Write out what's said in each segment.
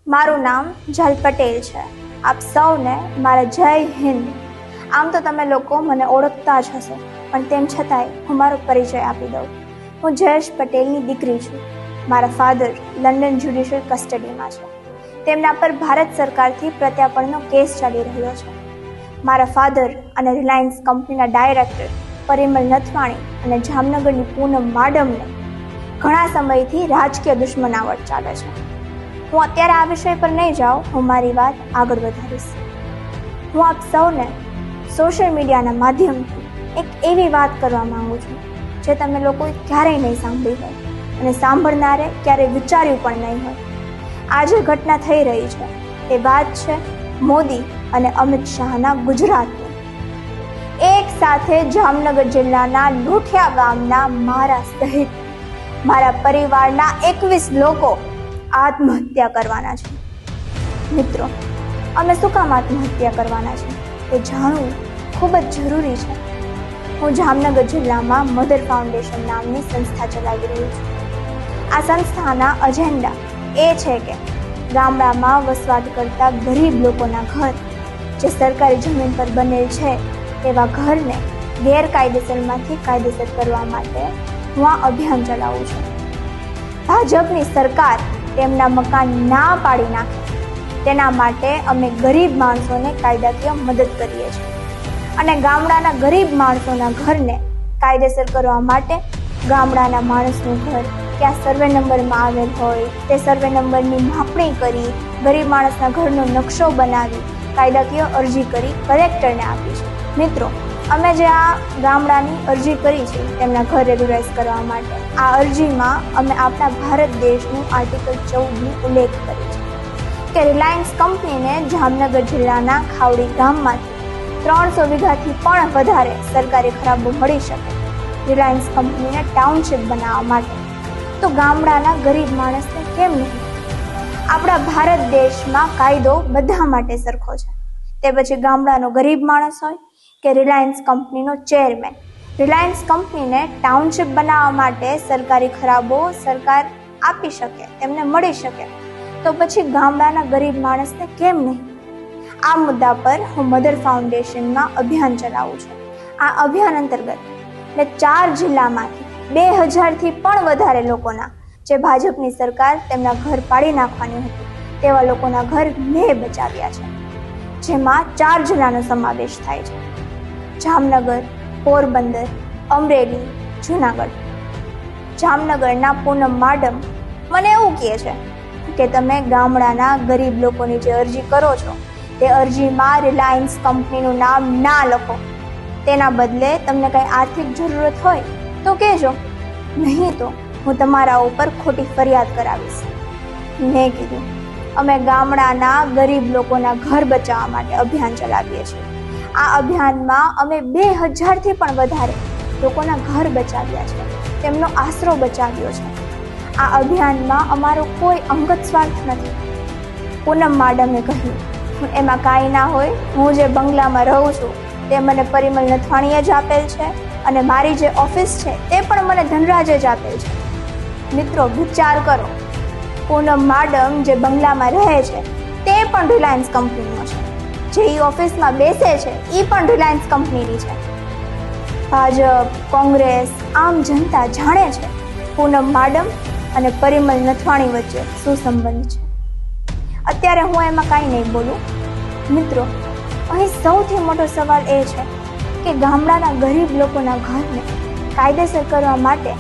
મારું નામ જલ પટેલ છે. આપ સૌને મારા જય હિન્દ. આમ તો તમે લોકો મને ઓળખતા જ હશો, પણ તેમ છતાંય હું મારો પરિચય આપી દઉં. હું જયેશ પટેલની દીકરી છું. મારા ફાધર લંડન જ્યુડિશિયલ કસ્ટડીમાં છે. તેમના પર ભારત સરકારથી પ્રત્યાર્પણનો કેસ ચાલી રહ્યો છે. મારા ફાધર અને રિલાયન્સ કંપનીના ડાયરેક્ટર પરિમલ નથવાણી અને જામનગરની પૂનમ માડમને ઘણા સમયથી રાજકીય દુશ્મનાવટ ચાલે છે. હું અત્યારે આ વિષય પર નહીં જાઉં, હું મારી વાત આગળ વધારીશ. હું આપ સૌને સોશિયલ મીડિયાના માધ્યમથી એક એવી વાત કરવા માંગુ છું જે તમે લોકોએ ક્યારેય નહીં સાંભળી હોય અને સાંભળનારે ક્યારેય વિચાર્યું પણ નહીં હોય. આ જે ઘટના થઈ રહી છે એ વાત છે મોદી અને અમિત શાહના ગુજરાતની. એક સાથે જામનગર જિલ્લાના લોઠિયા ગામના મારા સહિત મારા પરિવારના 21 લોકો આત્મહત્યા કરવાના છે. મિત્રો, અમે શું કામ આત્મહત્યા કરવાના છે એ જાણવું ખૂબ જ જરૂરી છે. હું જામનગર જિલ્લામાં મધર ફાઉન્ડેશન નામની સંસ્થા ચલાવી રહી છું. આ સંસ્થાના એજન્ડા એ છે કે ગામડામાં વસવાટ કરતા ગરીબ લોકોના ઘર જે સરકારી જમીન પર બનેલ છે તેવા ઘરને ગેરકાયદેસરમાંથી કાયદેસર કરવા માટે હું આ અભિયાન ચલાવું છું. ભાજપની સરકાર તેમના મકાન ના પાડી નાખે તેના માટે અમે ગરીબ માણસોને કાયદાકીય મદદ કરીએ છીએ અને ગામડાના ગરીબ માણસોના ઘરને કાયદેસર કરવા માટે ગામડાના માણસનું ઘર ક્યાં સર્વે નંબરમાં આવેલ હોય તે સર્વે નંબરની માપણી કરી ગરીબ માણસના ઘરનો નકશો બનાવી કાયદાકીય અરજી કરી કલેક્ટરને આપી છે. મિત્રો, અમે જે આ ગામડાની અરજી કરી છે તેમના ઘર રેગ્યુલાઇઝ કરવા માટે, આ અરજીમાં અમે આપણા ભારત દેશનું આર્ટિકલ 14નું ઉલ્લેખ કરી છે કે રિલાયન્સ કંપનીને જામનગર જિલ્લાના ખાવડી ગામમાંથી 300 વીઘાથી પણ વધારે સરકારી ખરાબો મળી શકે રિલાયન્સ કંપનીને ટાઉનશીપ બનાવવા માટે. તો ગામડાના ગરીબ માણસને કેમ નહીં? આપણા ભારત દેશમાં કાયદો બધા માટે સરખો છે. તે પછી ગામડાનો ગરીબ માણસ હોય કે રિલાયન્સ કંપનીનો ચેરમેન. રિલાયન્સ કંપનીને ટાઉનશીપ બનાવવા માટે સરકારી ખરાબો સરકાર આપી શકે, તેમને મળી શકે, તો પછી ગામડાના ગરીબ માણસને કેમ નહીં? આ મુદ્દા પર હું મધર ફાઉન્ડેશનમાં અભિયાન ચલાવું છું. આ અભિયાન અંતર્ગત મેં 4 જિલ્લામાંથી 2000થી પણ વધારે લોકોના, જે ભાજપની સરકાર તેમના ઘર પાડી નાખવાની હતી તેવા લોકોના ઘર મેં બચાવ્યા છે. જેમાં 4 જિલ્લાનો સમાવેશ થાય છે: જામનગર, પોરબંદર, અમરેલી, જૂનાગઢ. જામનગરના પૂનમ માડમ મને એવું કહે છે કે તમે ગામડાના ગરીબ લોકોની જે અરજી કરો છો તે અરજીમાં રિલાયન્સ કંપનીનું નામ ના લખો. તેના બદલે તમને કંઈ આર્થિક જરૂરત હોય તો કહેજો, નહીં તો હું તમારા ઉપર ખોટી ફરિયાદ કરાવીશ. મેં કીધું, અમે ગામડાના ગરીબ લોકોના ઘર બચાવવા માટે અભિયાન ચલાવીએ છીએ. આ અભિયાનમાં અમે 2000થી પણ વધારે લોકોના ઘર બચાવ્યા છે, તેમનો આશરો બચાવ્યો છે. આ અભિયાનમાં અમારો કોઈ અંગત સ્વાર્થ નથી. પૂનમ માડમે કહ્યું, એમાં કાંઈ ના હોય, હું જે બંગલામાં રહું છું તે મને પરિમલ નથવાણીએ જ આપેલ છે અને મારી જે ઓફિસ છે તે પણ મને ધનરાજે જ આપેલ છે. મિત્રો, વિચાર કરો, પૂનમ માડમ જે બંગલામાં રહે છે તે પણ રિલાયન્સ કંપનીનો છે, જે ઓફિસમાં બેસે છે એ પણ રિલાયન્સ કંપનીની છે. ભાજપ, કોંગ્રેસ, આમ જનતા જાણે છે પૂનમ માડમ અને પરિમલ નથવાણી વચ્ચે શું સંબંધ છે. અત્યારે હું એમાં કાંઈ નહીં બોલું. મિત્રો, અહીં સૌથી મોટો સવાલ એ છે કે ગામડાના ગરીબ લોકોના ઘરને કાયદેસર કરવા માટે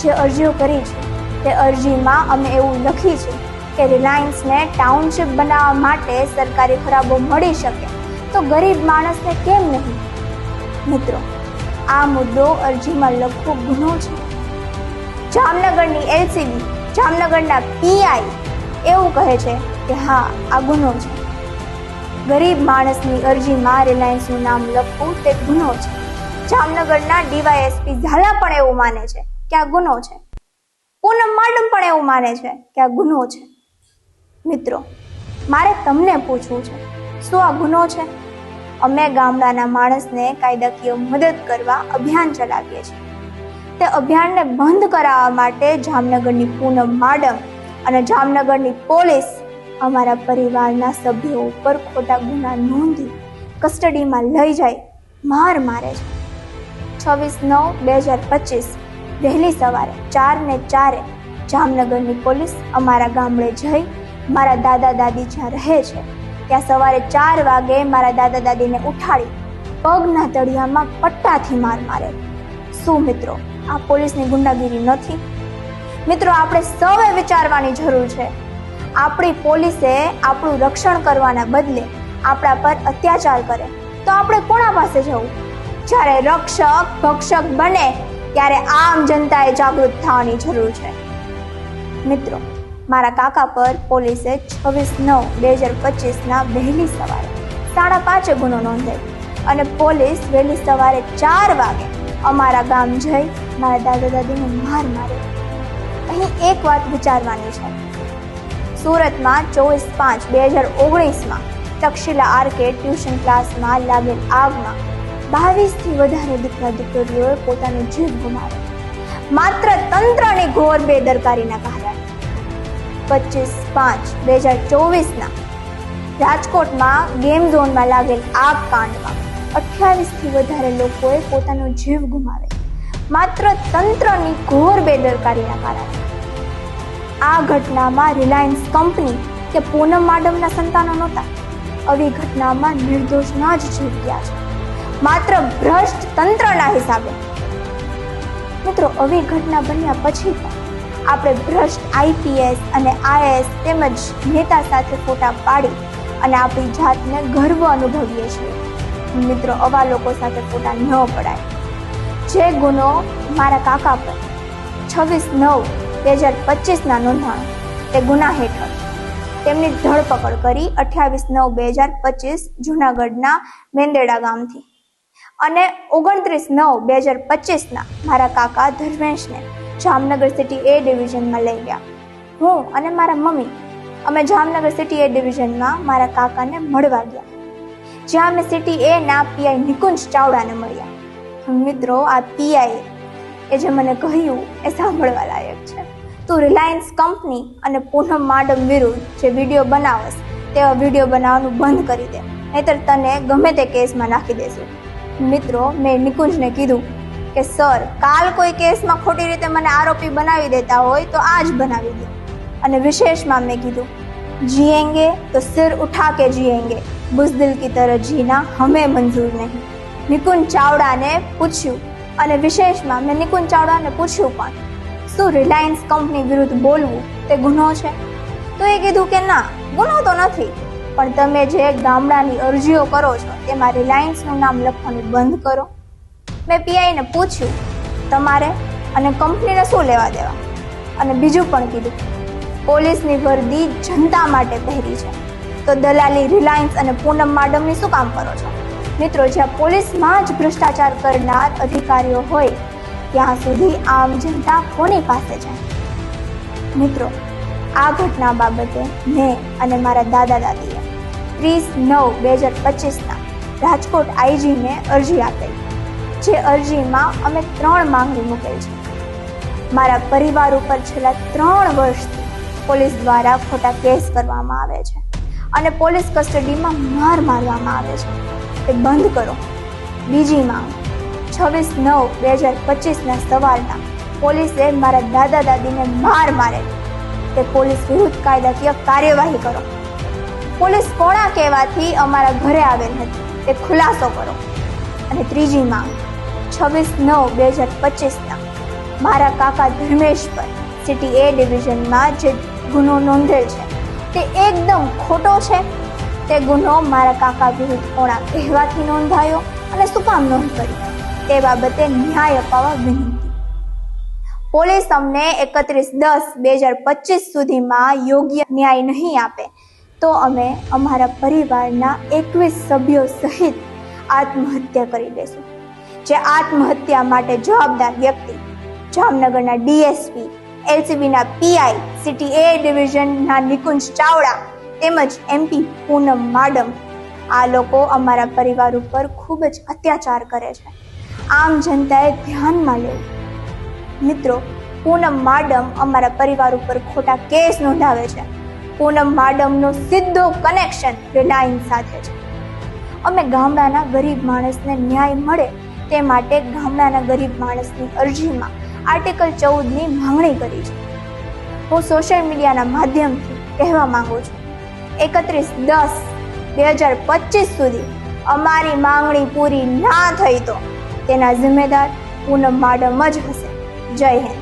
જે અરજીઓ કરી છે તે અરજીમાં અમે એવું લખી છે કે રિલાયન્સને ટાઉનશીપ બનાવવા માટે સરકારી ખરાબો મળી શકે તો ગરીબ માણસને કેમ નહીં? મિત્રો, આ મુદ્દો અરજીમાં લખવો ગુનો છે. જામનગરની એલસીબી, જામનગરના પીઆઈ એવું કહે છે કે હા, આ ગુનો છે. ગરીબ માણસની અરજીમાં રિલાયન્સનું નામ લખવું તે ગુનો છે. જામનગરના ડીવાયએસપી ઝાલા પણ એવું માને છે કે આ ગુનો છે. પૂનમ માડમ પણ એવું માને છે કે આ ગુનો છે. મિત્રો, મારે તમને પૂછવું છે, શું આ ગુનો છે? અમે ગામડાના માણસને કાયદાકીય મદદ કરવા અભિયાન ચલાવીએ છીએ. તે અભિયાનને બંધ કરાવવા માટે જામનગરની પૂનમ માડમ અને જામનગરની પોલીસ અમારા પરિવારના સભ્યો ઉપર ખોટા ગુના નોંધી કસ્ટડીમાં લઈ જાય માર મારે છે. 26/9/2025 વહેલી સવારે 4:04 જામનગરની પોલીસ અમારા ગામડે જઈ મારા દાદા દાદી જ્યાં રહે છે ત્યાં સવારે 4 વાગે મારા દાદા દાદીને ઉઠાડી પગના તળિયામાં પટ્ટાથી માર મારે. શું મિત્રો આ પોલીસની ગુંડાગીરી નથી? મિત્રો આપણે સૌએ વિચારવાની જરૂર છે. આપણી પોલીસે આપણું રક્ષણ કરવાના બદલે આપણા પર અત્યાચાર કરે તો આપણે કોના પાસે જવું? જ્યારે રક્ષક ભક્ષક બને ત્યારે આમ જનતાએ જાગૃત થવાની જરૂર છે. મિત્રો મારા કાકા પર પોલીસે 26/9/2025 વહેલી સવારે 5:30 ગુનો નોંધેલ અને પોલીસ વહેલી સવારે 4 વાગે અમારા ગામ જઈ મારા દાદા દાદીને માર માર્યો. અહીં એક વાત વિચારવાની છે. સુરતમાં 24/5/2019 તક્ષશિલા આરકે ટ્યુશન ક્લાસમાં લાગેલ આગમાં 22થી વધારે દીકરા દીકરીઓએ પોતાનો જીવ ગુમાવ્યો માત્ર તંત્રની ઘોર બેદરકારીના કારણે. 25/5/2024 રાજકોટમાં ગેમ ઝોનમાં લાગેલ આગ કાંડમાં 28થી વધારે લોકોએ પોતાનો જીવ ગુમાવેલ માત્ર તંત્રની ઘોર બેદરકારીના કારણે. આ ઘટનામાં રિલાયન્સ કંપની કે પૂનમ માડમના સંતાનો નહોતા. આવી ઘટનામાં નિર્દોષના જ જીવ ગયા છે માત્ર ભ્રષ્ટ તંત્રના હિસાબે. મિત્રો આવી ઘટના બન્યા પછી પણ આપણે ભ્રષ્ટ IPS અને IAS તેમજ નેતા સાથે ફોટા પાડી અને આપણી જાતને ગર્વ અનુભવીએ છીએ. મિત્રો આવા લોકો સાથે ફોટા ન પડાય. જે ગુનો મારા કાકા પર 26/9/2025 નોંધાણો તે ગુના હેઠળ તેમની ધરપકડ કરી 28/9/2025 જૂનાગઢના મેંદેડા ગામથી અને 29/9/2025 મારા કાકા ધર્મેશને જામનગર સિટી A ડિવિઝનમાં લઈ ગયા. હું અને મારા મમ્મી અમે જામનગર સિટી A ડિવિઝનમાં મારા કાકાને મળવા ગયા, જ્યાં અમે સિટી A ના PI નિકુંજ ચાવડાને મળ્યા. મિત્રો આ PI એ જે મને કહ્યું એ સાંભળવા લાયક છે. તું રિલાયન્સ કંપની અને પૂનમ માડમ વિરુદ્ધ જે વિડીયો બનાવસ તેવા વિડીયો બનાવવાનું બંધ કરી દે, નહીતર તને ગમે તે કેસમાં નાખી દેશું. મિત્રો મેં નિકુંજને કીધું કે સર, કાલ કોઈ કેસમાં ખોટી રીતે મને આરોપી બનાવી દેતા હોય તો આજ બનાવી દો. અને વિશેષમાં મેં કીધું, જીએંગે તો સિર ઉઠા કે જીએંગે, બુઝદિલ की तरह जीना हमें मंजूर नहीं. નિકુંજ ચાવડાને પૂછ્યું અને વિશેષમાં મેં નિકુંજ ચાવડાને પૂછ્યું પણ શું રિલાયન્સ કંપની વિરુદ્ધ બોલવું તે ગુનો છે? તો એ કીધું કે ના, ગુનો તો નથી, પણ તમે જે ગામડાની અરજીઓ કરો છો તેમાં રિલાયન્સનું નામ લખવાનું બંધ કરો. મેં PIને પૂછ્યું તમારે અને કંપનીને શું લેવા દેવા? અને બીજું પણ કીધું પોલીસની વર્દી જનતા માટે પહેરી છે તો દલાલી રિલાયન્સ અને પૂનમ માડમની શું કામ કરો છો? મિત્રો જ્યાં પોલીસમાં જ ભ્રષ્ટાચાર કરનાર અધિકારીઓ હોય ત્યાં સુધી આમ જનતા કોની પાસે જાય? મિત્રો આ ઘટના બાબતે મેં અને મારા દાદા દાદીએ 30/9/2025 રાજકોટ IGને અરજી આપેલી. જે અરજીમાં અમે 3 માંગણી મૂકેલ છે. મારા પરિવાર ઉપર છેલ્લા 3 વર્ષથી પોલીસ દ્વારા ખોટા કેસ કરવામાં આવે છે અને પોલીસ કસ્ટડીમાં માર મારવામાં આવે છે, તે બંધ કરો. બીજી માંગ 26/9/2025 સવારના પોલીસે મારા દાદા દાદીને માર મારે તે પોલીસ વિરુદ્ધ કાયદાકીય કાર્યવાહી કરો. પોલીસ કોના કહેવાથી અમારા ઘરે આવેલ હતી તે ખુલાસો કરો. અને ત્રીજી માંગ 26/9/2025 મારા કાકા ધર્મેશ પર સિટી A ડિવિઝનમાં જે ગુનો નોંધેલ છે તે એકદમ ખોટો છે. તે ગુનો મારા કાકા વિરુદ્ધ કોના કહેવાથી નોંધાયો અને શું કામ નોંધ કરી તે બાબતે ન્યાય અપાવવા વિનંતી. પોલીસ અમને 31/10/2025 સુધીમાં યોગ્ય ન્યાય નહીં આપે તો અમે અમારા પરિવારના 21 સભ્યો સહિત આત્મહત્યા કરી લેશું. જે આત્મહત્યા માટે જવાબદાર વ્યક્તિ જામનગરના DSP, LCBના PI, સિટી A ડિવિઝનના નિકુંજ ચાવડા તેમજ MP પૂનમ માડમ, આ લોકો અમારા પરિવાર ઉપર ખૂબ જ અત્યાચાર કરે છે. આમ જનતાએ ધ્યાનમાં લેવું. મિત્રો પૂનમ માડમ અમારા પરિવાર ઉપર ખોટા કેસ નોંધાવે છે પૂનમ માડમનું સીધું કનેક્શન રિલાયન્સ સાથે છે. અમે ગામડાના ગરીબ માણસને ન્યાય મળે તે માટે ગામડાના ગરીબ માણસની અરજીમાં આર્ટિકલ 14ની માંગણી કરી છે. હું સોશિયલ મીડિયાના માધ્યમથી કહેવા માંગુ છું, 31/10/2025 સુધી અમારી માંગણી પૂરી ના થઈ તો તેના જિમ્મેદાર પૂનમ માડમ જ હશે. જય હિન્દ.